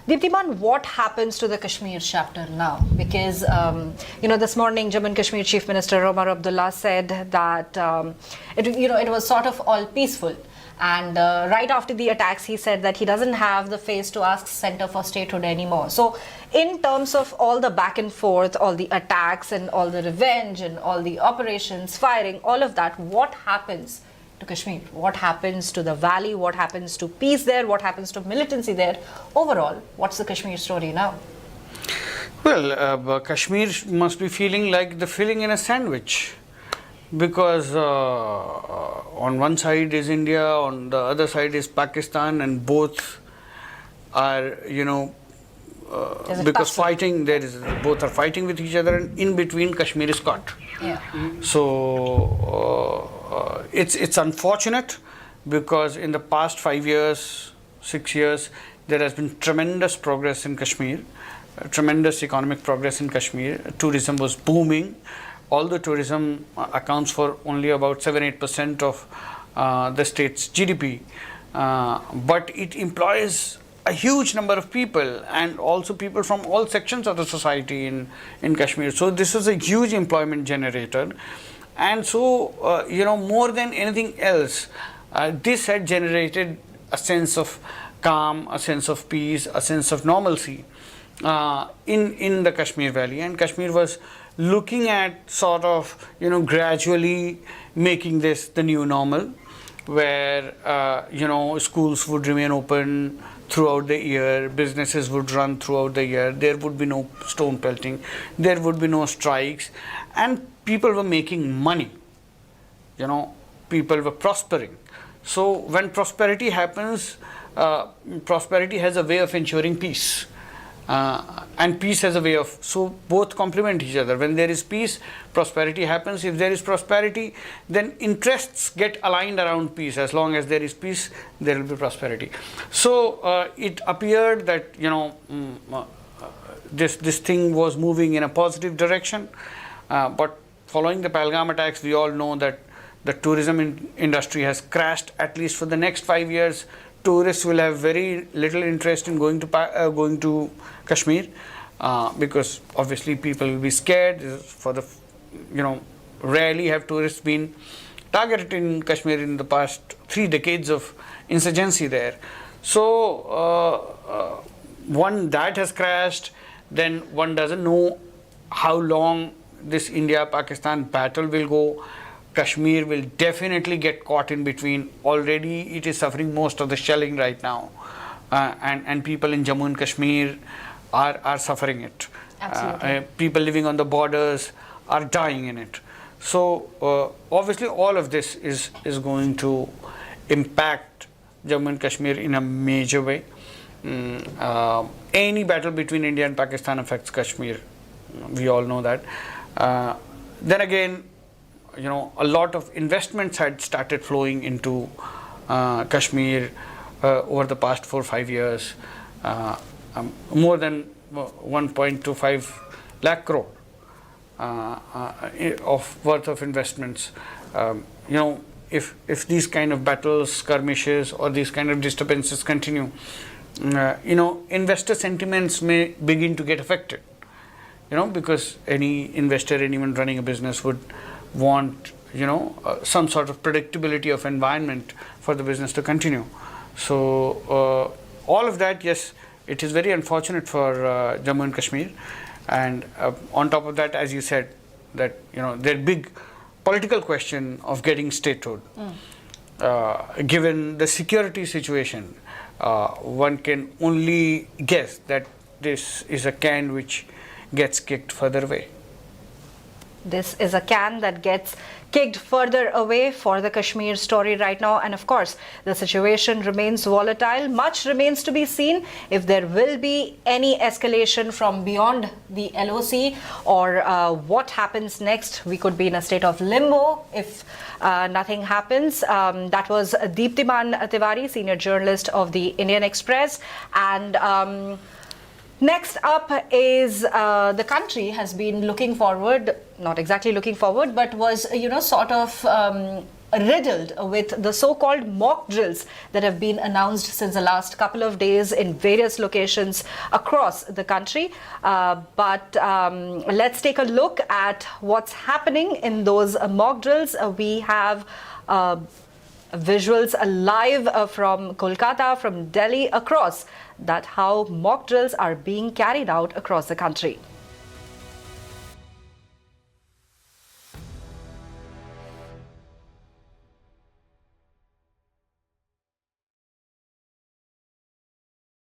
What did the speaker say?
Deeptiman, what happens to the Kashmir chapter now? Because, this morning Jammu and Kashmir Chief Minister Omar Abdullah said that, it was sort of all peaceful. And right after the attacks, he said that he doesn't have the face to ask Center for Statehood anymore. So in terms of all the back and forth, all the attacks and all the revenge and all the operations, firing, all of that, what happens to Kashmir? What happens to the valley? What happens to peace there? What happens to militancy there? Overall, what's the Kashmir story now? Well, Kashmir must be feeling like the filling in a sandwich, because on one side is India, on the other side is Pakistan, and both are, because fighting, both are fighting with each other, and in between Kashmir is caught. Yeah. So it's unfortunate, because in the past 5 years, 6 years, there has been tremendous progress in Kashmir, tremendous economic progress in Kashmir. Tourism was booming. Although tourism accounts for only about 7-8% of the state's GDP, but it employs a huge number of people, and also people from all sections of the society in Kashmir. So this is a huge employment generator, and so more than anything else, this had generated a sense of calm, a sense of peace, a sense of normalcy in the Kashmir Valley, and Kashmir was looking at sort of gradually making this the new normal, where schools would remain open throughout the year, businesses would run throughout the year, there would be no stone pelting, there would be no strikes, and people were making money, people were prospering. So when prosperity happens, prosperity has a way of ensuring peace. And peace has a way of, so both complement each other. When there is peace, prosperity happens. If there is prosperity, then interests get aligned around peace. As long as there is peace, there will be prosperity. So it appeared that this thing was moving in a positive direction. But following the Pahalgam attacks, we all know that the tourism industry has crashed. At least for the next 5 years, tourists will have very little interest in going to Kashmir, because obviously people will be scared. Rarely have tourists been targeted in Kashmir in the past 3 decades of insurgency there. So one, that has crashed. Then one doesn't know how long this India-Pakistan battle will go. Kashmir will definitely get caught in between. Already it is suffering most of the shelling right now, and people in Jammu and Kashmir are suffering it. Absolutely. People living on the borders are dying in it. So obviously all of this is going to impact Jammu and Kashmir in a major way. Any battle between India and Pakistan affects Kashmir. We all know that. Then again, a lot of investments had started flowing into Kashmir over the past 4 or 5 years. More than 1.25 lakh crore of worth of investments. If these kind of battles, skirmishes, or these kind of disturbances continue, investor sentiments may begin to get affected. Because any investor, anyone running a business would want some sort of predictability of environment for the business to continue. So all of that, yes, it is very unfortunate for Jammu and Kashmir, and on top of that, as you said, that their big political question of getting statehood, given the security situation, one can only guess that this is a can which gets kicked further away. This is a can that gets kicked further away for the Kashmir story right now. And of course, the situation remains volatile. Much remains to be seen if there will be any escalation from beyond the LOC, or what happens next. We could be in a state of limbo if nothing happens. That was Deeptiman Tiwary, senior journalist of the Indian Express. And next up is the country has been looking forward, not exactly looking forward, but was, sort of riddled with the so-called mock drills that have been announced since the last couple of days in various locations across the country. But let's take a look at what's happening in those mock drills. We have visuals live from Kolkata, from Delhi, across that how mock drills are being carried out across the country.